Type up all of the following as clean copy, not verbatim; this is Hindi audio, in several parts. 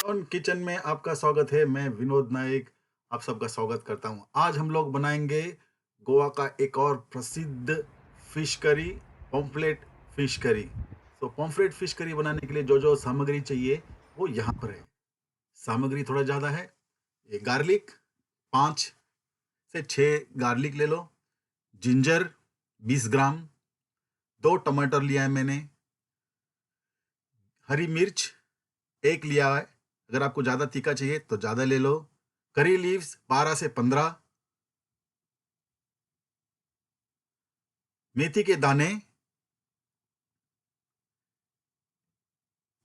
ऑन किचन में आपका स्वागत है। मैं विनोद नाइक आप सबका स्वागत करता हूं। आज हम लोग बनाएंगे गोवा का एक और प्रसिद्ध fish curry, pomfret fish curry. तो पॉम्फ्रेट फिश करी बनाने के लिए जो जो सामग्री चाहिए वो यहाँ पर है। सामग्री थोड़ा ज़्यादा है। ये गार्लिक 5 से 6 गार्लिक ले लो। जिंजर 20 ग्राम। 2 टमाटर लिया है मैंने। हरी मिर्च 1 लिया है। अगर आपको ज़्यादा तीखा चाहिए तो ज़्यादा ले लो। करी लीव्स 12 से 15। मेथी के दाने।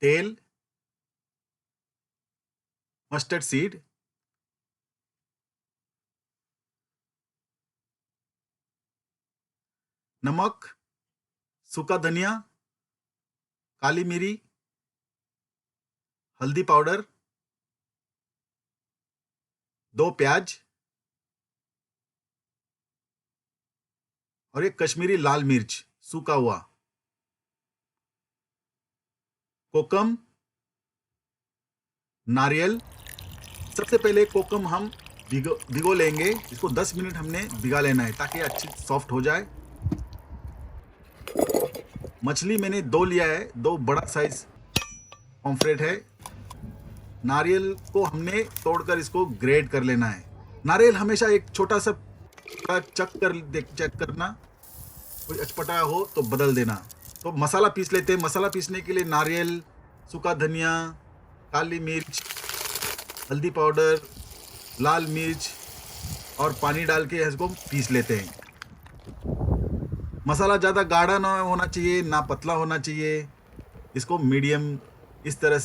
तेल। Mustard seed. नमक। सूखा धनिया। काली मिरी। हल्दी पाउडर। 2 प्याज और एक कश्मीरी लाल मिर्च सूखा हुआ। कोकम। नारियल। सबसे पहले कोकम हम भिगो लेंगे। इसको 10 मिनट हमने भिगा लेना है ताकि अच्छी सॉफ्ट हो जाए। मछली मैंने 2 लिया है। 2 बड़ा साइज पॉम्फ्रेट है। नारियल को हमने तोड़कर इसको ग्रेट कर लेना है। नारियल हमेशा एक छोटा सा चेक करना। कोई अटपटा हो तो बदल देना। तो मसाला पीस लेते हैं। मसाला पीसने के लिए नारियल, सूखा धनिया, काली मिर्च, हल्दी पाउडर, लाल मिर्च और पानी डाल के इसको पीस लेते हैं। मसाला ज़्यादा गाढ़ा ना होना चाहिए ना पतला होना चाहिए। इसको मीडियम इस तरह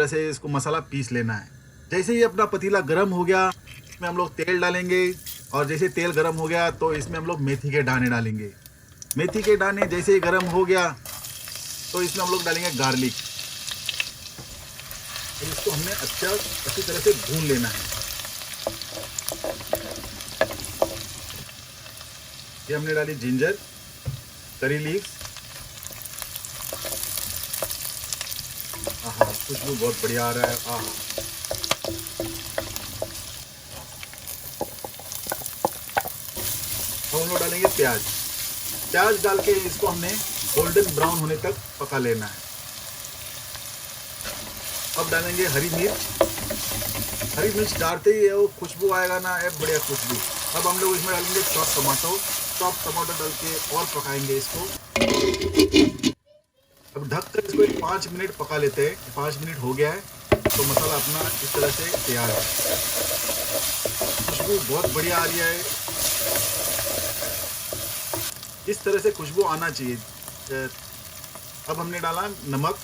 से इसको मसाला पीस लेना है। जैसे ही अपना पतीला गर्म हो गया इसमें हम लोग तेल डालेंगे। और जैसे तेल गर्म हो गया तो इसमें हम लोग मेथी के दाने डालेंगे। मेथी के दाने जैसे ही गर्म हो गया तो इसमें हम लोग डालेंगे गार्लिक। तो इसको हमने अच्छी तरह से भून लेना है। ये हमने डाली जिंजर, करी लीव्स। आहा, खुशबू बहुत बढ़िया आ रहा है। आहा, अब हम लोग डालेंगे प्याज। प्याज डाल के इसको हमने गोल्डन ब्राउन होने तक पका लेना है। अब डालेंगे हरी मिर्च। हरी मिर्च डालते ही वो खुशबू आएगा ना, एक बढ़िया खुशबू। अब हम लोग इसमें डालेंगे चॉप टमाटो। चॉप टमाटो डाल के और पकाएंगे इसको। अब ढककर इसको 5 मिनट पका लेते हैं। 5 मिनट हो गया है तो मसाला अपना इस तरह से तैयार है। खुशबू बहुत बढ़िया आ रही है। इस तरह से खुशबू आना चाहिए। अब हमने डाला नमक।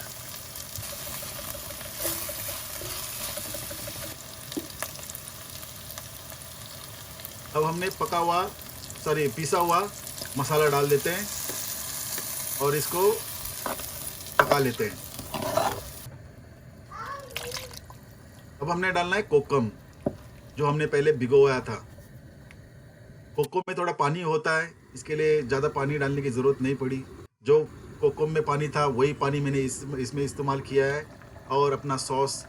अब हमने पीसा हुआ मसाला डाल देते हैं और इसको पका लेते हैं। अब हमने डालना है कोकम जो हमने पहले भिगोया था। कोकम में थोड़ा पानी होता है, इसके लिए ज़्यादा पानी डालने की ज़रूरत नहीं पड़ी। जो कोकम में पानी था वही पानी मैंने इसमें इस्तेमाल किया है और अपना सॉस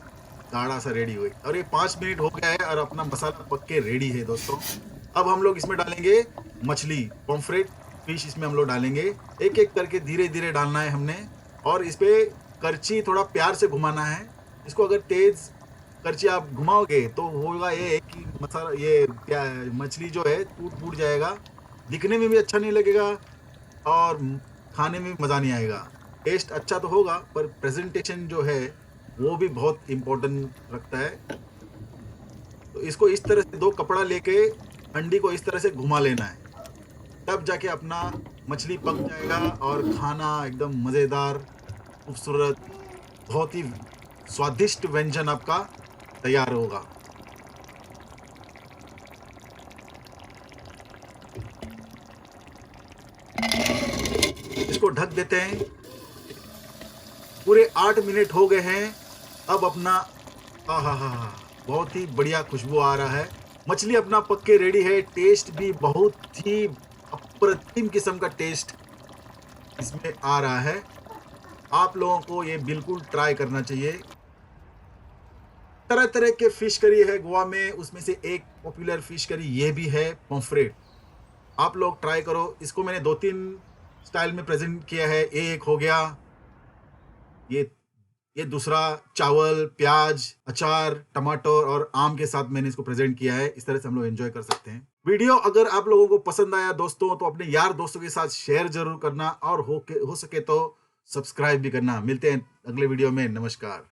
गाढ़ा सा रेडी हुई। और ये 5 मिनट हो गया है और अपना मसाला पक के रेडी है दोस्तों। अब हम लोग इसमें डालेंगे मछली, पॉम्फ्रेट फिश इसमें हम लोग डालेंगे। एक एक करके धीरे धीरे डालना है हमने। और इस पर करछी थोड़ा प्यार से घुमाना है। इसको अगर तेज़ करछी आप घुमाओगे तो होगा ये कि मसाला ये क्या मछली जो है टूट जाएगा। दिखने में भी अच्छा नहीं लगेगा और खाने में भी मज़ा नहीं आएगा। टेस्ट अच्छा तो होगा पर प्रेजेंटेशन जो है वो भी बहुत इम्पोर्टेंट रखता है। तो इसको इस तरह से 2 कपड़ा लेके अंडी को इस तरह से घुमा लेना है। तब जाके अपना मछली पक जाएगा और खाना एकदम मज़ेदार, खूबसूरत, बहुत ही स्वादिष्ट व्यंजन आपका तैयार होगा। इसको ढक देते हैं। पूरे 8 मिनट हो गए हैं। अब अपना आहा, बहुत ही बढ़िया खुशबू आ रहा है। मछली अपना पक के रेडी है। टेस्ट भी बहुत ही अप्रतिम किस्म का टेस्ट इसमें आ रहा है। आप लोगों को ये बिल्कुल ट्राई करना चाहिए। तरह तरह के फिश करी है गोवा में, उसमें से एक पॉपुलर फिश करी ये भी है पॉम्फ्रेट। आप लोग ट्राई करो। इसको मैंने 2-3 स्टाइल में प्रेजेंट किया है। एक हो गया ये दूसरा चावल, प्याज, अचार, टमाटर और आम के साथ मैंने इसको प्रेजेंट किया है। इस तरह से हम लोग एंजॉय कर सकते हैं। वीडियो अगर आप लोगों को पसंद आया दोस्तों तो अपने यार दोस्तों के साथ शेयर जरूर करना और हो सके तो सब्सक्राइब भी करना। मिलते हैं अगले वीडियो में। नमस्कार।